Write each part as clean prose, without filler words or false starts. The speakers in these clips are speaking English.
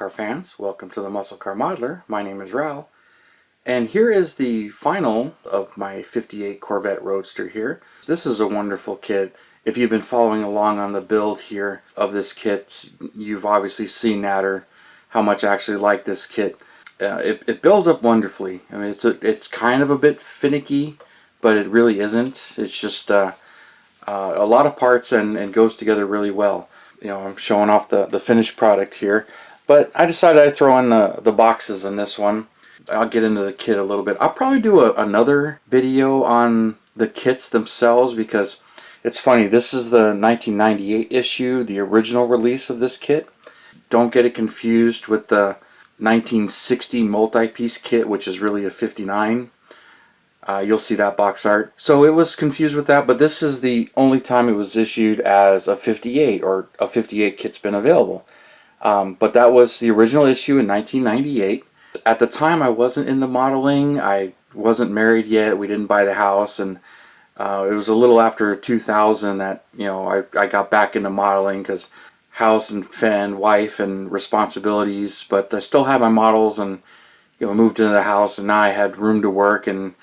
car fans, welcome to the Muscle Car Modeler. My name is Revell, and here is the final of my 58 Corvette Roadster here. This is a wonderful kit. If you've been following along on the build here of this kit, you've obviously seen that, or how much I actually like this kit. It builds up wonderfully. I mean, it's kind of a bit finicky, but it really isn't. It's just a lot of parts and goes together really well. You know, I'm showing off the finished product here, but I decided I'd throw in the boxes in this one. I'll get into the kit a little bit. I'll probably do another video on the kits themselves, because it's funny, this is the 1998 issue, the original release of this kit. Don't get it confused with the 1960 multi-piece kit, which is really a 59. You'll see that box art. So it was confused with that, but this is the only time it was issued as a 58, or a 58 kit's been available. But that was the original issue in 1998. At the time, I wasn't into modeling. I wasn't married yet. We didn't buy the house, and it was a little after 2000 that, you know, I got back into modeling, because house and wife and responsibilities. But I still had my models, and you know, moved into the house, and now I had room to work and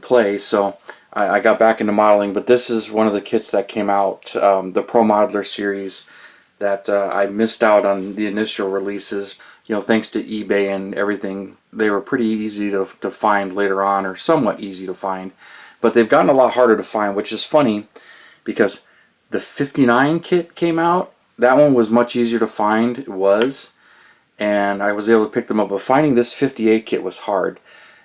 play, so I got back into modeling. But this is one of the kits that came out, the Pro Modeler series, that I missed out on the initial releases. You know, thanks to eBay and everything, they were pretty easy to find later on, or somewhat easy to find. But they've gotten a lot harder to find, which is funny, because the 59 kit came out. That one was much easier to find, it was, and I was able to pick them up. But finding this 58 kit was hard,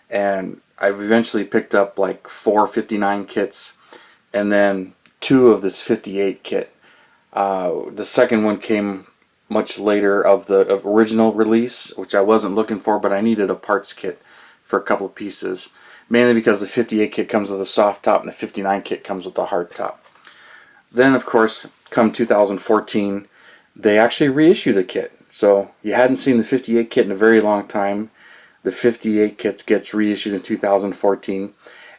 and I've eventually picked up like 4 59 kits, and then 2 of this 58 kit. The second one came much later of the original release, which I wasn't looking for, but I needed a parts kit for a couple of pieces. Mainly because the 58 kit comes with a soft top, and the 59 kit comes with a hard top. Then, of course, come 2014, they actually reissued the kit. So you hadn't seen the 58 kit in a very long time. The 58 kit gets reissued in 2014,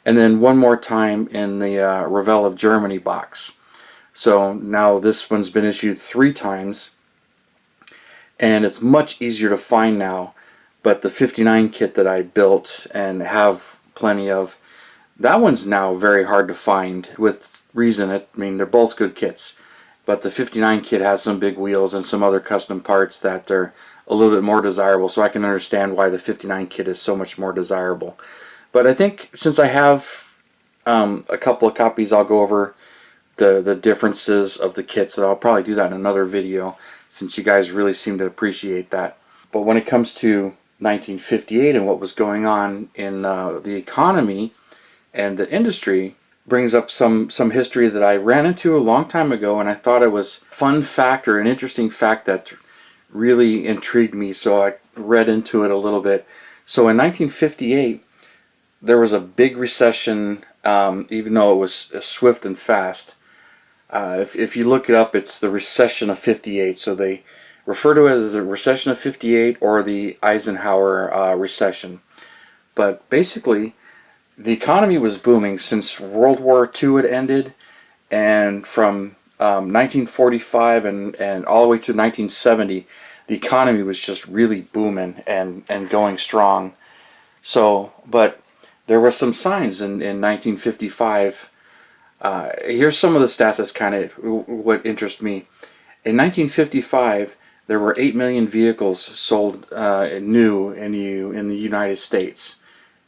and then one more time in the Revell of Germany box. So now this one's been issued 3 times, and it's much easier to find now. But the 59 kit that I built and have plenty of, that one's now very hard to find, with reason. I mean, they're both good kits, but the 59 kit has some big wheels and some other custom parts that are a little bit more desirable, so I can understand why the 59 kit is so much more desirable. But I think since I have a couple of copies, I'll go over the differences of the kits, and I'll probably do that in another video, since you guys really seem to appreciate that. But when it comes to 1958 and what was going on in the economy and the industry, brings up some history that I ran into a long time ago, and I thought it was a fun fact, or an interesting fact that really intrigued me, so I read into it a little bit. So in 1958, there was a big recession, even though it was swift and fast. If you look it up, it's the recession of 58. So they refer to it as the recession of 58, or the Eisenhower recession. But basically, the economy was booming since World War II had ended, and from 1945 and all the way to 1970, the economy was just really booming and going strong. So, but there were some signs in 1955. Here's some of the stats that's kind of what interests me. In 1955, there were 8 million vehicles sold new in the United States.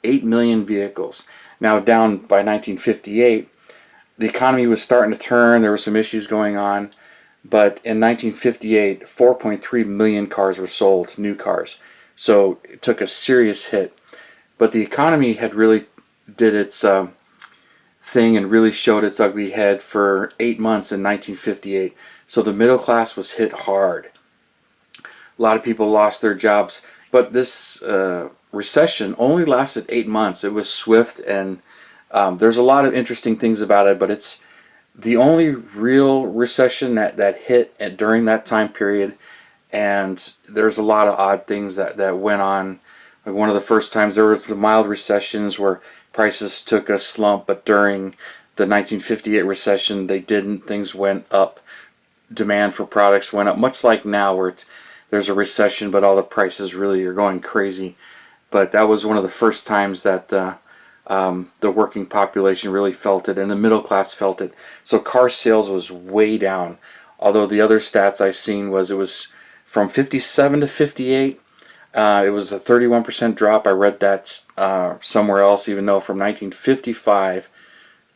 8 million vehicles. Now, down by 1958, the economy was starting to turn. There were some issues going on, but in 1958, 4.3 million cars were sold, new cars. So it took a serious hit. But the economy had really did its thing and really showed its ugly head for 8 months in 1958. So the middle class was hit hard. A lot of people lost their jobs, but this recession only lasted 8 months. It was swift, and there's a lot of interesting things about it, but it's the only real recession that hit during that time period. And there's a lot of odd things that went on. Like, one of the first times there was the mild recessions where prices took a slump, but during the 1958 recession they didn't. Things went up. Demand for products went up, much like now, where there's a recession, but all the prices really are going crazy. But that was one of the first times that the working population really felt it, and the middle class felt it. So car sales was way down. Although the other stats I seen was it was from 57 to 58. It was a 31% drop. I read that somewhere else, even though from 1955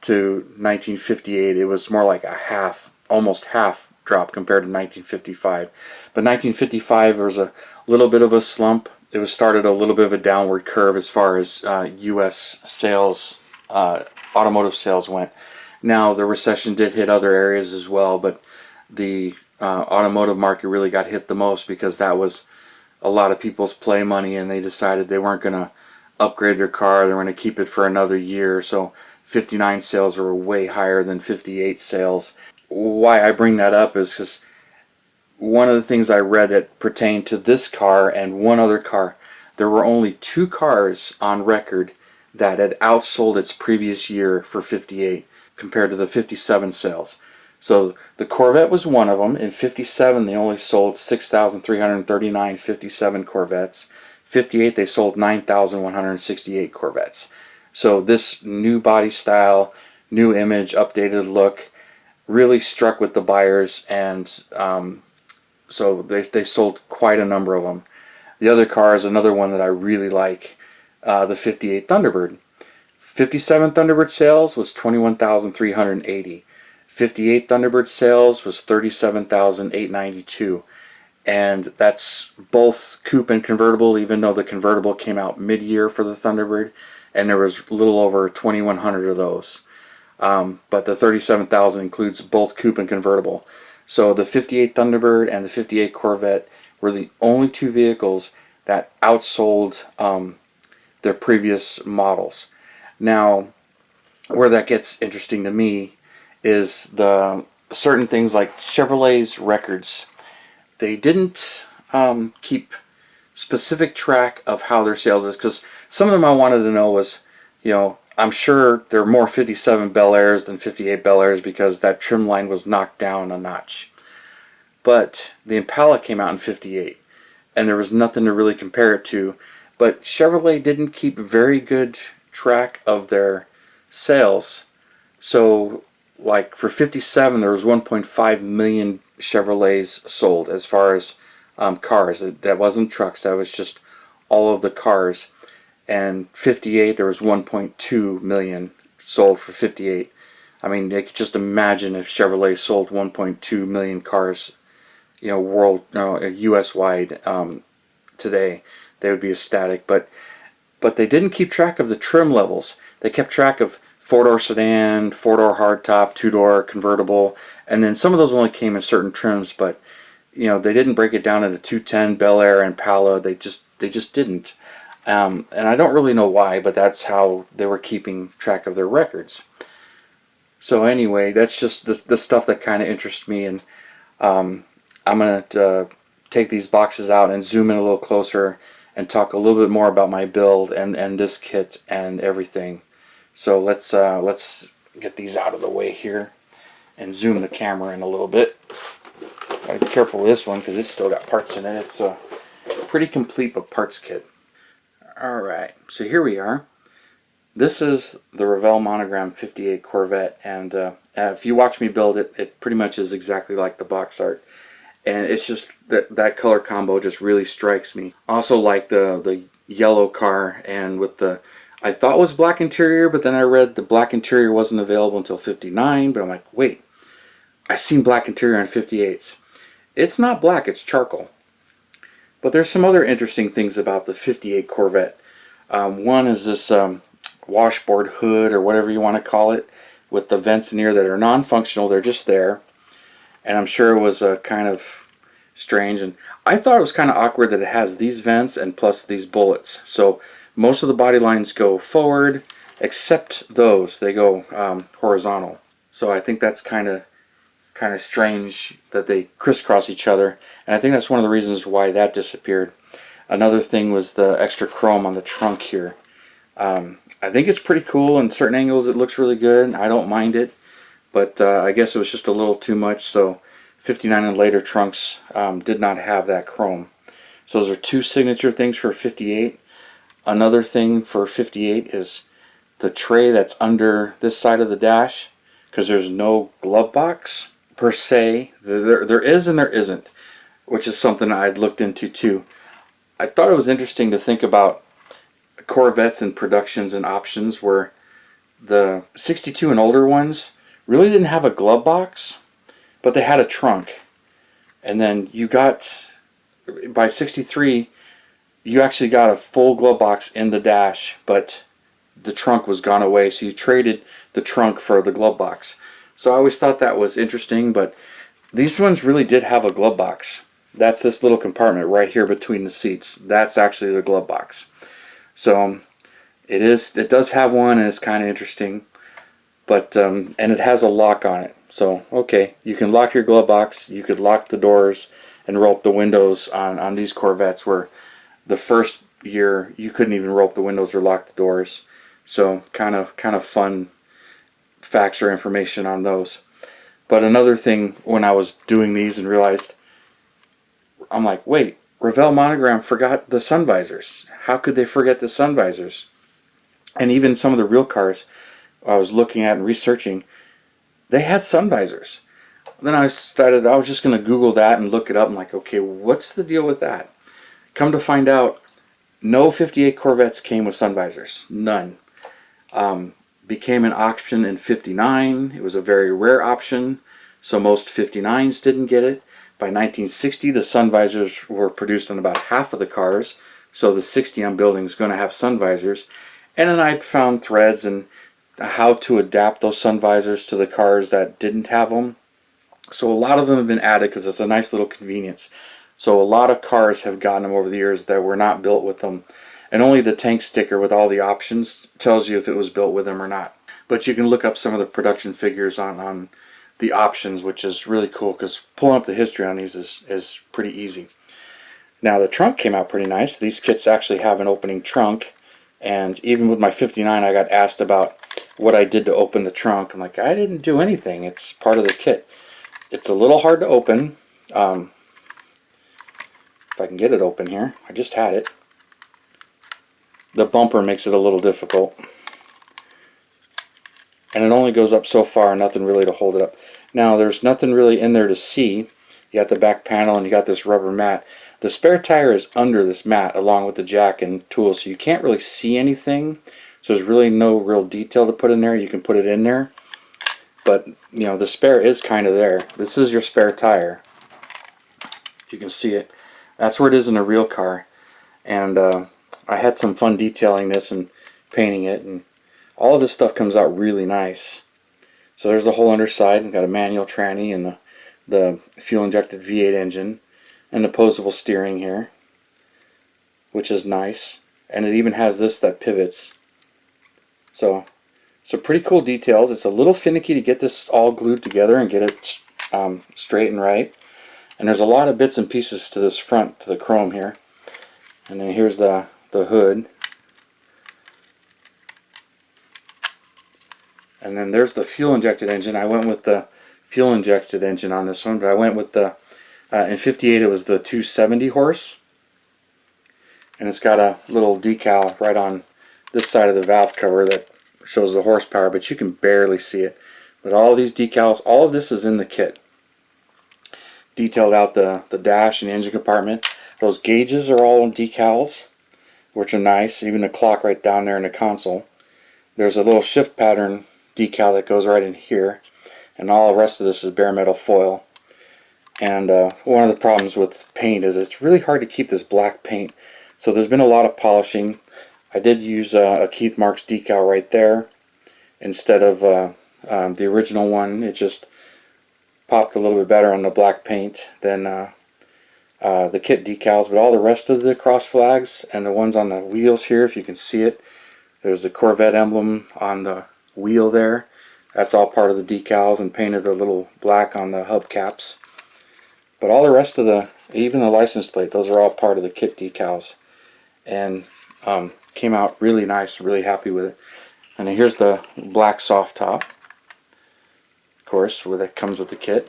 to 1958 it was more like a half, almost half drop compared to 1955. But 1955 there was a little bit of a slump. It was started a little bit of a downward curve as far as U.S. sales, automotive sales went. Now the recession did hit other areas as well, but the automotive market really got hit the most because that was a lot of people's play money, and they decided they weren't going to upgrade their car. They were going to keep it for another year. So 59 sales were way higher than 58 sales. Why I bring that up is because one of the things I read that pertained to this car and one other car, there were only 2 cars on record that had outsold its previous year for 58 compared to the 57 sales. So the Corvette was one of them. In 57 they only sold 6,339 57 Corvettes. 58 they sold 9,168 Corvettes. So this new body style, new image, updated look really struck with the buyers, and so they sold quite a number of them. The other car is another one that I really like, the 58 Thunderbird. 57 Thunderbird sales was 21,380. 58 Thunderbird sales was 37,892. And that's both coupe and convertible, even though the convertible came out mid-year for the Thunderbird, and there was a little over 2,100 of those. But the 37,000 includes both coupe and convertible. So the 58 Thunderbird and the 58 Corvette were the only 2 vehicles that outsold their previous models. Now, where that gets interesting to me is the certain things like Chevrolet's records. They didn't keep specific track of how their sales is, because some of them I wanted to know was, I'm sure there are more 57 Bel Airs than 58 Bel Airs because that trim line was knocked down a notch. But the Impala came out in 58, and there was nothing to really compare it to. But Chevrolet didn't keep very good track of their sales. So, like for 57, there was 1.5 million Chevrolets sold as far as cars. That wasn't trucks, that was just all of the cars. And 58, there was 1.2 million sold for 58. I mean, they could just imagine if Chevrolet sold 1.2 million cars, U.S. wide today, they would be ecstatic. But they didn't keep track of the trim levels. They kept track of 4-door sedan, 4-door hardtop, 2-door convertible, and then some of those only came in certain trims. But they didn't break it down into 210, Bel Air, and Impala. They just didn't. And I don't really know why, but that's how they were keeping track of their records. So anyway, that's just the stuff that kind of interests me, and I'm going to take these boxes out and zoom in a little closer and talk a little bit more about my build and this kit and everything. So let's get these out of the way here and zoom the camera in a little bit. Gotta be careful with this one because it's still got parts in it. It's a pretty complete parts kit. Alright, so here we are. This is the Revell Monogram 58 Corvette, and if you watch me build it, it pretty much is exactly like the box art. And it's just that color combo just really strikes me. Also like the yellow car, and with the, I thought it was black interior, but then I read the black interior wasn't available until 59, but I'm like, wait, I seen black interior on 58s. It's not black, it's charcoal. But there's some other interesting things about the 58 Corvette. One is this washboard hood, or whatever you want to call it, with the vents in here that are non-functional. They're just there. And I'm sure it was kind of strange. And I thought it was kind of awkward that it has these vents and plus these bullets. So most of the body lines go forward, except those. They go horizontal. So I think that's kind of strange that they crisscross each other, and I think that's one of the reasons why that disappeared. Another thing was the extra chrome on the trunk here. I think it's pretty cool. In certain angles it looks really good. I don't mind it, but I guess it was just a little too much. So 59 and later trunks did not have that chrome. So those are two signature things for 58. Another thing for 58 is the tray that's under this side of the dash, because there's no glove box per se. There is and there isn't, which is something I'd looked into too. I thought it was interesting to think about Corvettes and productions and options where the 62 and older ones really didn't have a glove box, but they had a trunk. And then you got, by 63, you actually got a full glove box in the dash, but the trunk was gone away, so you traded the trunk for the glove box. So I always thought that was interesting, but these ones really did have a glove box. That's this little compartment right here between the seats. That's actually the glove box. So it does have one, and it's kind of interesting, but and it has a lock on it. So okay, you can lock your glove box, you could lock the doors and roll up the windows on these Corvettes, where the first year you couldn't even roll up the windows or lock the doors. So kind of fun facts or information on those. But another thing, when I was doing these and realized, I'm like, wait, Revell Monogram forgot the sun visors. How could they forget the sun visors? And even some of the real cars I was looking at and researching, they had sun visors. Then I was just going to Google that and look it up. I'm like, okay, what's the deal with that? Come to find out, no 58 Corvettes came with sun visors. None. Became an option in 59. It was a very rare option, so most 59s didn't get it. By 1960, the sun visors were produced on about half of the cars, so the 60 I'm building is going to have sun visors. And then I found threads and how to adapt those sun visors to the cars that didn't have them. So a lot of them have been added because it's a nice little convenience. So a lot of cars have gotten them over the years that were not built with them. And only the tank sticker with all the options tells you if it was built with them or not. But you can look up some of the production figures on the options, which is really cool, because pulling up the history on these is pretty easy. Now the trunk came out pretty nice. These kits actually have an opening trunk. And even with my 59, I got asked about what I did to open the trunk. I'm like, I didn't do anything. It's part of the kit. It's a little hard to open. If I can get it open here. I just had it. The bumper makes it a little difficult. And it only goes up so far, nothing really to hold it up. Now there's nothing really in there to see. You got the back panel and you got this rubber mat. The spare tire is under this mat along with the jack and tools, so you can't really see anything. So there's really no real detail to put in there. You can put it in there, but you know, the spare is kind of there. This is your spare tire. If you can see it, that's where it is in a real car. And I had some fun detailing this and painting it, and all of this stuff comes out really nice. So there's the whole underside. We've got a manual tranny and the fuel injected V8 engine and opposable steering here, which is nice. And it even has this that pivots. So pretty cool details. It's a little finicky to get this all glued together and get it straight and right. And there's a lot of bits and pieces to this front, to the chrome here. And then here's the hood. And then there's the fuel injected engine. I went with the fuel injected engine on this one, but I went with the in 58 it was the 270 horse. And it's got a little decal right on this side of the valve cover that shows the horsepower, but you can barely see it. But all these decals, all of this is in the kit. Detailed out the dash and the engine compartment. Those gauges are all in decals, which are nice. Even the clock right down there in the console. There's a little shift pattern decal that goes right in here, and all the rest of this is bare metal foil. And one of the problems with paint is it's really hard to keep this black paint. So there's been a lot of polishing. I did use a Keith Marks decal right there instead of the original one. It just popped a little bit better on the black paint than the kit decals. But all the rest of the cross flags and the ones on the wheels here, if you can see it, there's the Corvette emblem on the wheel there. That's all part of the decals, and painted a little black on the hubcaps. But all the rest of even the license plate, those are all part of the kit decals. And came out really nice, really happy with it. And then here's the black soft top, of course, where that comes with the kit.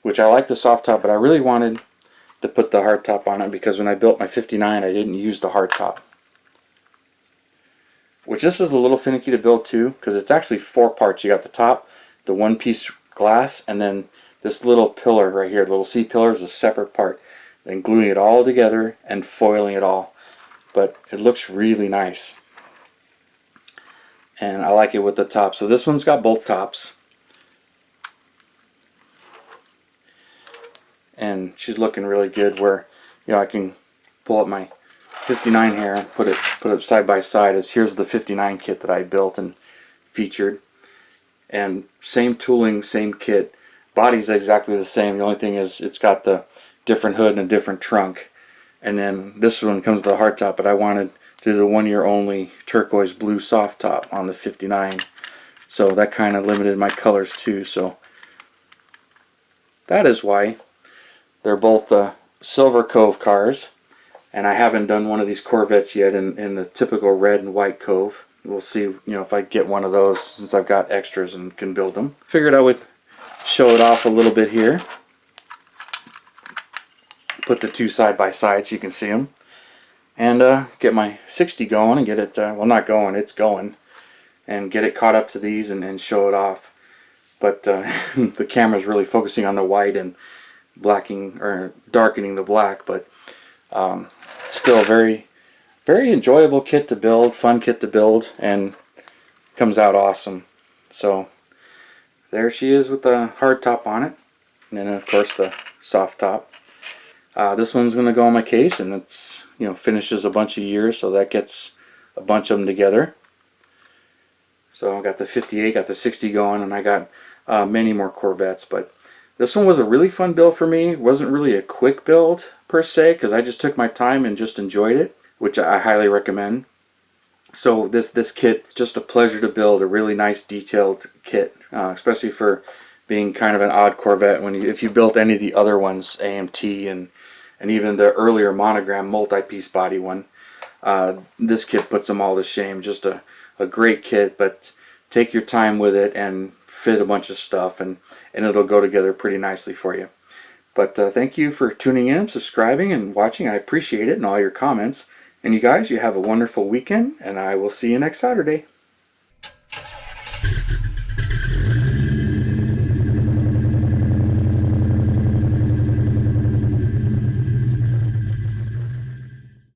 which I like the soft top, but I really wanted to put the hard top on it because when I built my 59 I didn't use the hard top. Which this is a little finicky to build too, because it's actually 4 parts. You got the top, the one piece glass, and then this little pillar right here, the little C pillar, is a separate part. Then gluing it all together and foiling it all. But it looks really nice. And I like it with the top. So this one's got both tops. And she's looking really good where, you know, I can pull up my 59 here and put it side by side. As here's the 59 kit that I built and featured, and same tooling, same kit, body's exactly the same. The only thing is it's got the different hood and a different trunk, and then this one comes with the hard top, but I wanted to do the 1 year only turquoise blue soft top on the 59, so that kind of limited my colors too. So that is why they're both Silver Cove cars. And I haven't done one of these Corvettes yet in the typical red and white Cove. We'll see, you know, if I get one of those, since I've got extras and can build them. Figured I would show it off a little bit here. Put the two side by side so you can see them. And get my 60 going and get it, well, not going, it's going. And get it caught up to these and show it off. But the camera's really focusing on the white and blacking or darkening the black, but still very enjoyable kit to build, fun kit to build, and comes out awesome. So there she is with the hard top on it, and then of course the soft top. This one's going to go on my case, and it's, you know, finishes a bunch of years, so that gets a bunch of them together. So I got the 58, got the 60 going, and I got many more Corvettes. But this one was a really fun build for me. It wasn't really a quick build per se, because I just took my time and just enjoyed it, which I highly recommend. So this kit, just a pleasure to build, a really nice detailed kit, especially for being kind of an odd Corvette. If you built any of the other ones, AMT and even the earlier monogram multi-piece body one, this kit puts them all to shame. Just a great kit, but take your time with it and fit a bunch of stuff, and it'll go together pretty nicely for you. But thank you for tuning in, subscribing, and watching. I appreciate it, and all your comments. And you guys, you have a wonderful weekend, and I will see you next Saturday.